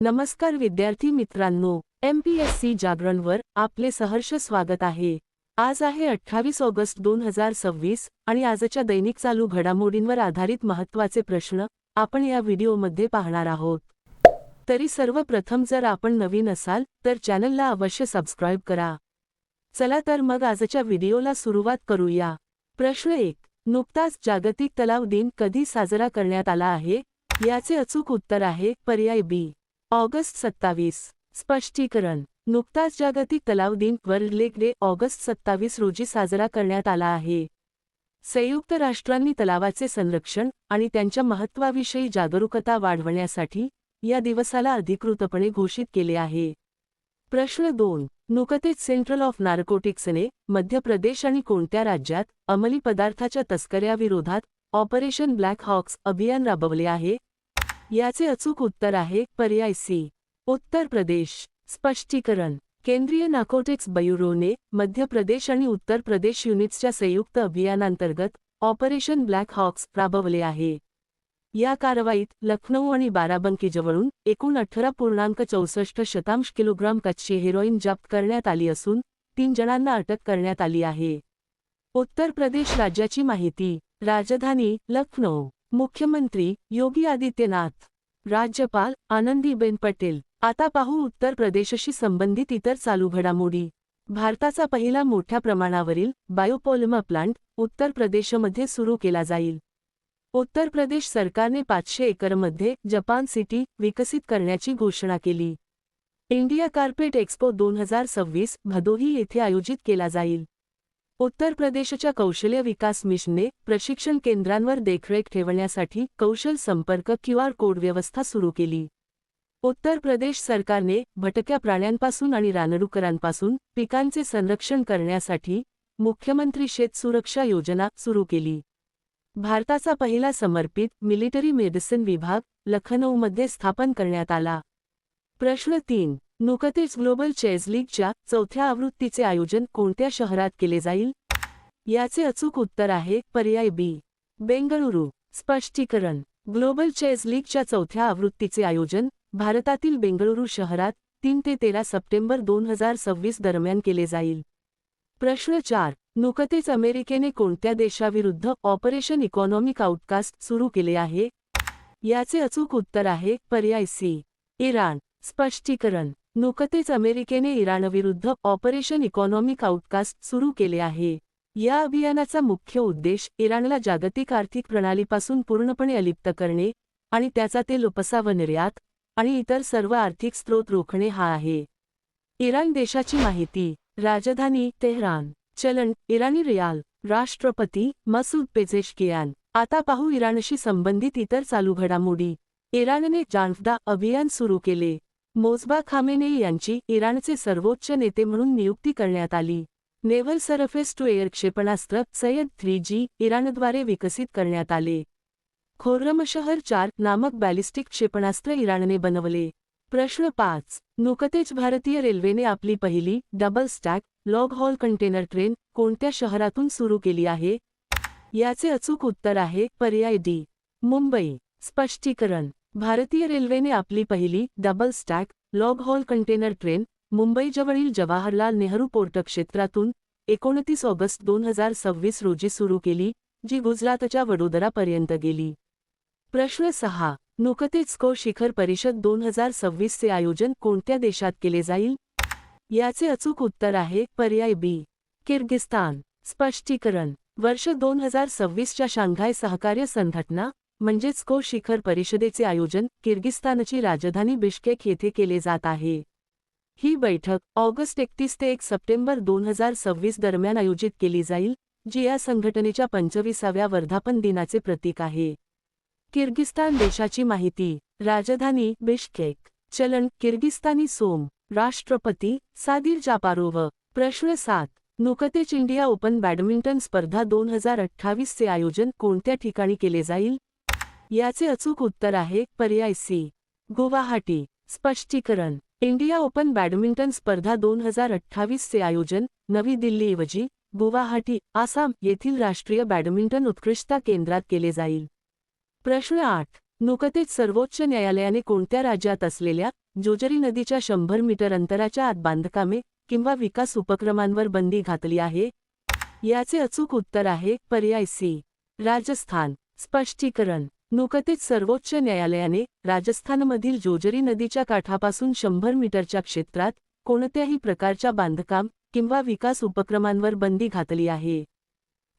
नमस्कार विद्यार्थी मित्रांनो, MPSC जागरणवर आपले सहर्ष स्वागत आहे। आज आहे 28 ऑगस्ट 2026 आणि आजच्या दैनिक चालू घडामोडींवर आधारित महत्त्वाचे प्रश्न आपण या व्हिडिओमध्ये पाहणार आहोत। तरी सर्वप्रथम जर आपण नवीन असाल तर चॅनलला अवश्य सबस्क्राइब करा। चला तर मग आजच्या व्हिडिओला सुरुवात करूया। प्रश्न 1, नुकताच जागतिक तलाव दिन कधी साजरा करण्यात आला आहे? याचे अचूक उत्तर आहे पर्याय बी, ऑगस्ट 27। स्पष्टीकरण, नुकताच जागतिक तलाव दिन वर्ल्ड लेक डे ऑगस्ट 27 रोजी साजरा करण्यात आला आहे। संयुक्त राष्ट्रांनी तलावाचे संरक्षण आणि त्यांच्या महत्त्वाविषयी जागरूकता वाढवण्यासाठी या दिवसाला अधिकृतपणे घोषित केले आहे। प्रश्न 2, नुकतेच सेंट्रल ऑफ नार्कोटिक्सने मध्य प्रदेश आणि कोणत्या राज्यात अंमली पदार्थाच्या तस्कऱ्याविरोधात ऑपरेशन ब्लॅक हॉक्स अभियान राबवले आहे? याचे अचूक उत्तर आहे पर्याय सी, उत्तर प्रदेश। स्पष्टीकरण, केंद्रीय नार्कोटिक्स ब्युरोने मध्य प्रदेश आणि उत्तर प्रदेश युनिट्सच्या संयुक्त अभियानांतर्गत ऑपरेशन ब्लॅक हॉक्स राबवले आहे। या कारवाईत लखनौ आणि बाराबंकीजवळून एकूण 18.64 किलोग्राम कच्ची हेरोईन जप्त करण्यात आली असून 3 जणांना अटक करण्यात आली आहे। उत्तर प्रदेश राज्याची माहिती, राजधानी लखनौ, मुख्यमंत्री योगी आदित्यनाथ, राज्यपाल आनंदीबेन पटेल। आता पाहू उत्तर प्रदेशशी संबंधित इतर चालू घडामोडी। भारताचा पहिला मोठ्या प्रमाणावरील बायोपॉलिमर प्लांट उत्तर प्रदेशमध्ये सुरू केला जाईल। उत्तर प्रदेश सरकारने 500 एकरमध्ये जपान सिटी विकसित करण्याची घोषणा केली। इंडिया कार्पेट एक्स्पो 2026 भदोही येथे आयोजित केला जाईल। उत्तर प्रदेशच्या कौशल्य विकास मिशनने प्रशिक्षण केंद्रांवर देखरेख ठेवण्यासाठी कौशल संपर्क QR कोड व्यवस्था सुरू केली। उत्तर प्रदेश सरकारने भटक्या प्राण्यांपासून आणि रानडुकरांपासून पिकांचे संरक्षण करण्यासाठी मुख्यमंत्री शेत सुरक्षा योजना सुरू केली। भारताचा पहिला समर्पित मिलिटरी मेडिसिन विभाग लखनौमध्ये स्थापन करण्यात आला। प्रश्न 3, नुकतेच ग्लोबल चेस लीगच्या 4थ्या आवृत्तीचे आयोजन कोणत्या शहरात केले जाईल? याचे अचूक उत्तर आहे पर्याय बी, बेंगळुरू। स्पष्टीकरण, ग्लोबल चेस लीगच्या 4थ्या आवृत्तीचे आयोजन भारतातील बेंगळुरू शहरात 3 ते 13 सप्टेंबर 2026 दरम्यान केले जाईल। प्रश्न 4, नुकतेच अमेरिकेने कोणत्या देशाविरुद्ध ऑपरेशन इकॉनॉमिक आउटकास्ट सुरू केले आहे? याचे अचूक उत्तर आहे पर्याय सी, इराण। स्पष्टीकरण, नुकतेच अमेरिकेने इराणविरुद्ध ऑपरेशन इकॉनॉमिक आउटकास्ट सुरू केले आहे। या अभियानाचा मुख्य उद्देश इराणला जागतिक आर्थिक प्रणालीपासून पूर्णपणे अलिप्त करणे आणि त्याचा तेल उपसा व निर्यात आणि इतर सर्व आर्थिक स्रोत रोखणे हा आहे। इराण देशाची माहिती, राजधानी तेहरान, चलन इराणी रियाल, राष्ट्रपती मसूद पेझेशकियान। आता पाहू इराणशी संबंधित इतर चालू घडामोडी। इराणने जान्फदा अभियान सुरू केले। मोजबा खामेनेई यांची इराणचे सर्वोच्च नेते म्हणून नियुक्ती करण्यात आली। नेव्हल सरफेस टू एअर क्षेपणास्त्र सय्यद 3G इराणद्वारे विकसित करण्यात आले। खोर्रमशहर 4 नामक बॅलिस्टिक क्षेपणास्त्र इराणने बनवले। प्रश्न 5, नुकतेच भारतीय रेल्वेने आपली पहिली double stack long haul container train कोणत्या शहरातून सुरू केली आहे? याचे अचूक उत्तर आहे पर्याय डी, मुंबई। स्पष्टीकरण, भारतीय रेल्वेने आपली पहिली double stack long haul container train मुंबईजवळील जवाहरलाल नेहरू पोर्ट क्षेत्रातून 29 ऑगस्ट 2026 रोजी सुरू केली, जी गुजरातच्या वडोदरापर्यंत गेली। प्रश्न 6, नुकतेच स्को शिखर परिषद 2026 चे आयोजन कोणत्या देशात केले जाईल? याचे अचूक उत्तर आहे पर्याय बी, किर्गिस्तान। स्पष्टीकरण, वर्ष 2026च्या शांघाय सहकार्य संघटना म्हणजेच स्को शिखर परिषदेचे आयोजन किर्गिस्तानची राजधानी बिश्केक येथे केले जात आहे। ही बैठक ऑगस्ट 31 ते 1 सप्टेंबर 2026 दरम्यान आयोजित केली जाईल, जी या संघटनेच्या 25व्या वर्धापन दिनाचे प्रतीक आहे। किर्गिस्तान देशाची माहिती, राजधानी बिश्केक, चलन किर्गिस्तानी सोम, राष्ट्रपती सादिर जापारोव्ह। प्रश्न 7, नुकतेच इंडिया ओपन बॅडमिंटन स्पर्धा 2028 चे आयोजन कोणत्या ठिकाणी केले जाईल? याचे अचूक उत्तर आहे पर्याय सी, गुवाहाटी। स्पष्टीकरण, इंडिया ओपन बॅडमिंटन स्पर्धा 2028 चे आयोजन नवी दिल्लीऐवजी गुवाहाटी, आसाम येथील राष्ट्रीय बॅडमिंटन उत्कृष्टता केंद्रात केले जाईल। प्रश्न 8, नुकतेच सर्वोच्च न्यायालयाने कोणत्या राज्यात असलेल्या जोजरी नदीच्या 100 मीटर अंतराच्या आत बांधकामे किंवा विकास उपक्रमांवर बंदी घातली आहे? याचे अचूक उत्तर आहे पर्याय सी. राजस्थान. स्पष्टीकरण. नुकतेच सर्वोच्च न्यायालयाने राजस्थानमधील जोजरी नदीच्या काठापासून 100 मीटरच्या क्षेत्रात कोणत्याही प्रकारच्या बांधकाम किंवा विकास उपक्रमांवर बंदी घातली आहे.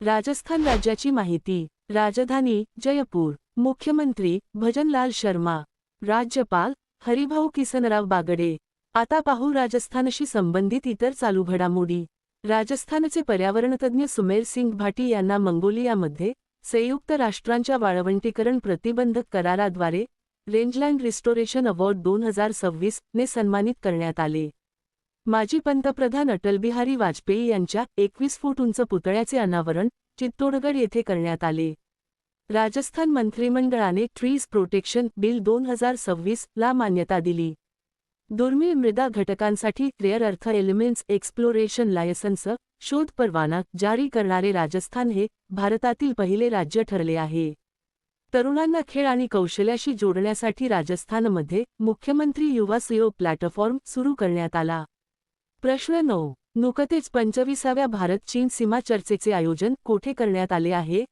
राजस्थान राज्याची माहिती. राजधानी जयपूर. मुख्यमंत्री भजनलाल शर्मा. राज्यपाल हरिभाऊ किसनराव बागडे. आता पाहू राजस्थानशी संबंधित इतर चालू घडामोडी. राजस्थानचे पर्यावरणतज्ज्ञ सुमेर सिंग भाटी यांना मंगोलियामध्ये संयुक्त राष्ट्रांच्या वाळवंटीकरण प्रतिबंधक कराराद्वारे रेंजलँड रिस्टोरेशन अवॉर्ड 2026 ने सन्मानित करण्यात आले. माजी पंतप्रधान अटलबिहारी वाजपेयी यांच्या 21 फूट उंच पुतळ्याचे अनावरण चित्तोडगड येथे करण्यात आले. राजस्थान मंत्रिमंडळाने ट्रीज प्रोटेक्शन बिल 2026 ला मान्यता दिली. दुर्मिळ मृदा घटकांसाठी rare earth elements exploration licence शोध परवाना जारी करणारे राजस्थान हे भारतातील पहिले राज्य ठरले आहे. तरुणांना खेळ आणि कौशल्याशी जोडण्यासाठी राजस्थानमध्ये मुख्यमंत्री युवा सहयोग प्लॅटफॉर्म सुरू करण्यात आला. प्रश्न 9. नुकतेच 25व्या भारत-चीन सीमा चर्चेचे आयोजन कोठे करण्यात आले आहे?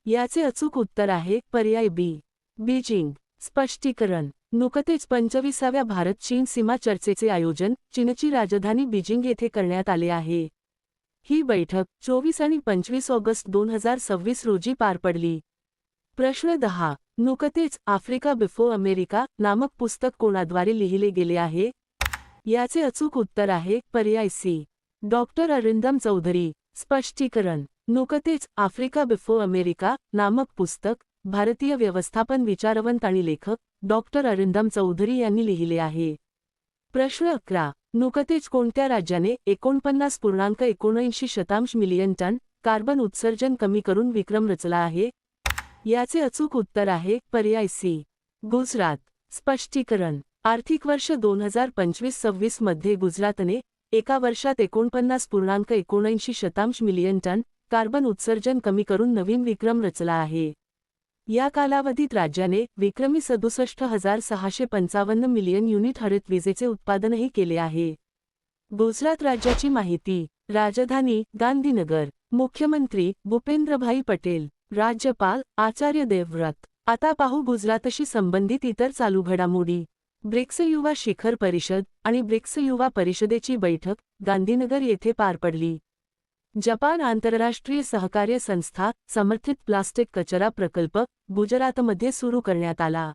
याचे अचूक उत्तर आहे पर्याय बी. बीजिंग. स्पष्टीकरण. नुकतेच 25व्या भारत-चीन सीमा चर्चेचे आयोजन चीनची राजधानी बीजिंग येथे करण्यात आले आहे. ही बैठक 24 आणि 25 ऑगस्ट 2026 रोजी पार पडली. प्रश्न 10. नुकतेच आफ्रिका बिफोर अमेरिका नामक पुस्तक कोणाद्वारे लिहिले गेले आहे? याचे अचूक उत्तर आहे पर्याय सी. डॉक्टर अरिंदम चौधरी. स्पष्टीकरण. नुकतेच आफ्रिका बिफोर अमेरिका नामक पुस्तक भारतीय व्यवस्थापन विचारवंत आणि लेखक डॉक्टर अरिंदम चौधरी यांनी लिहिले आहे. प्रश्न 11. नुकतेच कोणत्या राज्याने 49.79 मिलियन टन कार्बन उत्सर्जन कमी करून विक्रम रचला आहे? याचे अचूक उत्तर आहे पर्याय सी. गुजरात. स्पष्टीकरण. आर्थिक वर्ष 2025-26 मध्ये गुजरातने एका वर्षात 49.79 मिलियन टन कार्बन उत्सर्जन कमी करून नवीन विक्रम रचला आहे. या कालावधीत राज्याने विक्रमी 67,655 मिलियन युनिट हरित विजेचे उत्पादनही केले आहे. गुजरात राज्याची माहिती. राजधानी गांधीनगर. मुख्यमंत्री भूपेंद्रभाई पटेल. राज्यपाल आचार्य देवव्रत. आता पाहू गुजरातशी संबंधित इतर चालू घडामोडी. ब्रिक्स युवा शिखर परिषद आणि ब्रिक्स युवा परिषदेची बैठक गांधीनगर येथे पार पडली. जपान आंतरराष्ट्रीय सहकार्य संस्था समर्थित प्लास्टिक कचरा प्रकल्प गुजरातमध्ये सुरू करण्यात आला.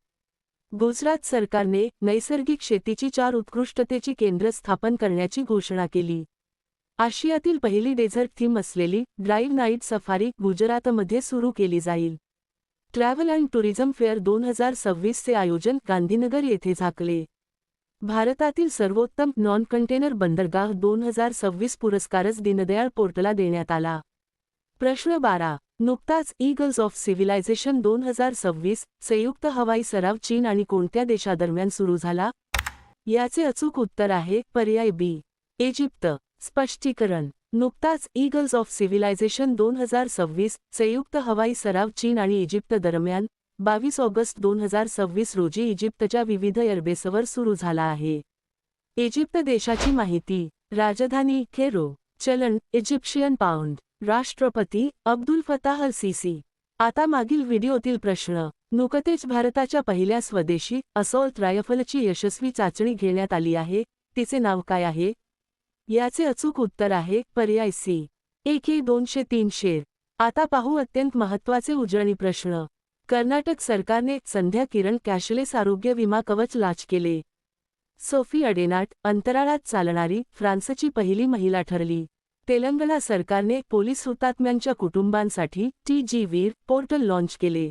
गुजरात सरकारने नैसर्गिक शेतीची 4 उत्कृष्टतेची केंद्र स्थापन करण्याची घोषणा केली. आशियातील पहिली डेझर्ट थीम असलेली ड्राईव्ह नाईट सफारी गुजरातमध्ये सुरू केली जाईल. ट्रॅव्हल अँड टुरिझम फेअर 2026 चे आयोजन गांधीनगर येथे झाकले. भारतातील सर्वोत्तम नॉन कंटेनर बंदरगाह 2026 पुरस्कारच दीनदयाळ पोर्टलला देण्यात आला. प्रश्न 12. नुकताच ईगल्स ऑफ सिव्हिलायझेशन 2026 संयुक्त हवाई सराव चीन आणि कोणत्या देशादरम्यान सुरू झाला? याचे अचूक उत्तर आहे पर्याय बी. इजिप्त. स्पष्टीकरण. नुकताच ईगल्स ऑफ सिव्हिलायझेशन 2026 संयुक्त हवाई सराव चीन आणि इजिप्त दरम्यान 22 ऑगस्ट 2026 रोजी इजिप्तच्या विविध एअरबेसवर सुरू झाला आहे. इजिप्त देशाची माहिती. राजधानी कैरो. चलन इजिप्शियन पाऊंड. राष्ट्रपती अब्दुल फताह अल सिसी. आता मागील व्हिडिओतील प्रश्न. नुकतेच भारताच्या पहिल्या स्वदेशी असॉल्ट रायफलची यशस्वी चाचणी घेण्यात आली आहे. तिचे नाव काय आहे? याचे अचूक उत्तर आहे पर्याय सी. AK-203 शेर. आता पाहू अत्यंत महत्त्वाचे उजळणी प्रश्न. कर्नाटक सरकारने संध्या किरण कॅशलेस आरोग्य विमा कवच लाँच केले. सोफी अडेनाट अंतराळात चालणारी फ्रान्सची पहिली महिला ठरली. तेलंगणा सरकारने पोलीस हुतात्म्यांच्या कुटुंबांसाठी TG वीर पोर्टल लाँच केले.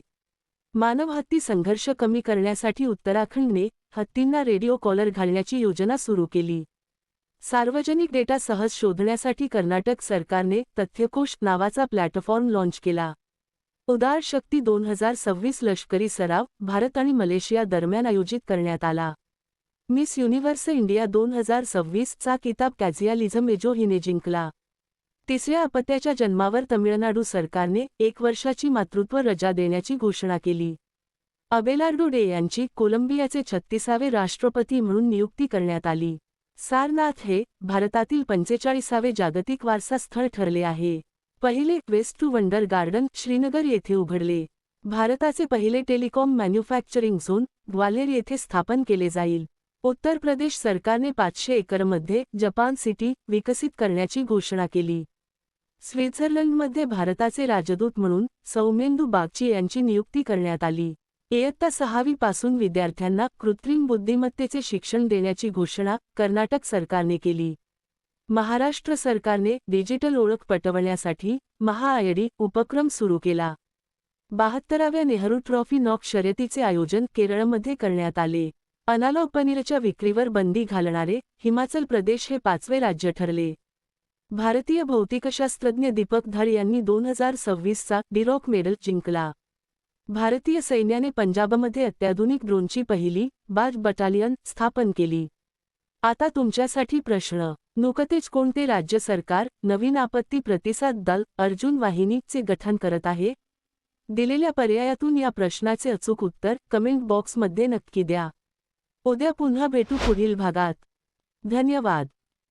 मानव हत्ती संघर्ष कमी करण्यासाठी उत्तराखंडने हत्तींना रेडिओ कॉलर घालण्याची योजना सुरू केली. सार्वजनिक डेटा सहज शोधण्यासाठी कर्नाटक सरकारने तथ्यकोश नावाचा प्लॅटफॉर्म लाँच केला. उदार शक्ती 2026 लष्करी सराव भारत आणि मलेशिया दरम्यान आयोजित करण्यात आला. मिस युनिव्हर्स इंडिया 2026 चा किताब कॅझिया लिझमेजो हिने जिंकला. तिसऱ्या अपत्याच्या जन्मावर तमिळनाडू सरकारने 1 वर्षाची मातृत्व रजा देण्याची घोषणा केली. अबेलार्डो डे यांची कोलंबियाचे 36वे राष्ट्रपती म्हणून नियुक्ती करण्यात आली. सारनाथ हे भारतातील 45वे जागतिक वारसा स्थळ ठरले आहे. पहिले waste to wonder garden Srinagar येथे उघडले. भारताचे पहिले टेलिकॉम मॅन्युफॅक्चरिंग झोन ग्वाल्हेर येथे स्थापन केले जाईल. उत्तर प्रदेश सरकारने 500 एकरमध्ये जपान सिटी विकसित करण्याची घोषणा केली. स्वित्झर्लंडमध्ये भारताचे राजदूत म्हणून सौमेंदू बागची यांची नियुक्ती करण्यात आली. इयत्ता 6वी पासून विद्यार्थ्यांना कृत्रिम बुद्धिमत्तेचे शिक्षण देण्याची घोषणा कर्नाटक सरकारने केली. महाराष्ट्र सरकारने डिजिटल ओळख पटवण्यासाठी महा-आयडी उपक्रम सुरू केला. 72व्या नेहरू ट्रॉफी नॉक शर्यतीचे आयोजन केरळमध्ये करण्यात आले. अनालॉग पनीरच्या विक्रीवर बंदी घालणारे हिमाचल प्रदेश हे 5वे राज्य ठरले. भारतीय भौतिकशास्त्रज्ञ दीपक धाड यांनी 2026चा डिरॉक मेडल जिंकला. भारतीय सैन्याने पंजाबमध्ये अत्याधुनिक ड्रोनची पहिली बाज बटालियन स्थापन केली. आता तुमच्यासाठी प्रश्न. नुकतेच कोणते राज्य सरकार नवीन आपत्ती प्रतिसाद दल अर्जुन वाहिनीचे गठन करत आहे? दिलेल्या पर्यायातून या प्रश्नाचे अचूक उत्तर कमेंट बॉक्समध्ये नक्की द्या. उद्या पुन्हा भेटू पुढील भागात. धन्यवाद.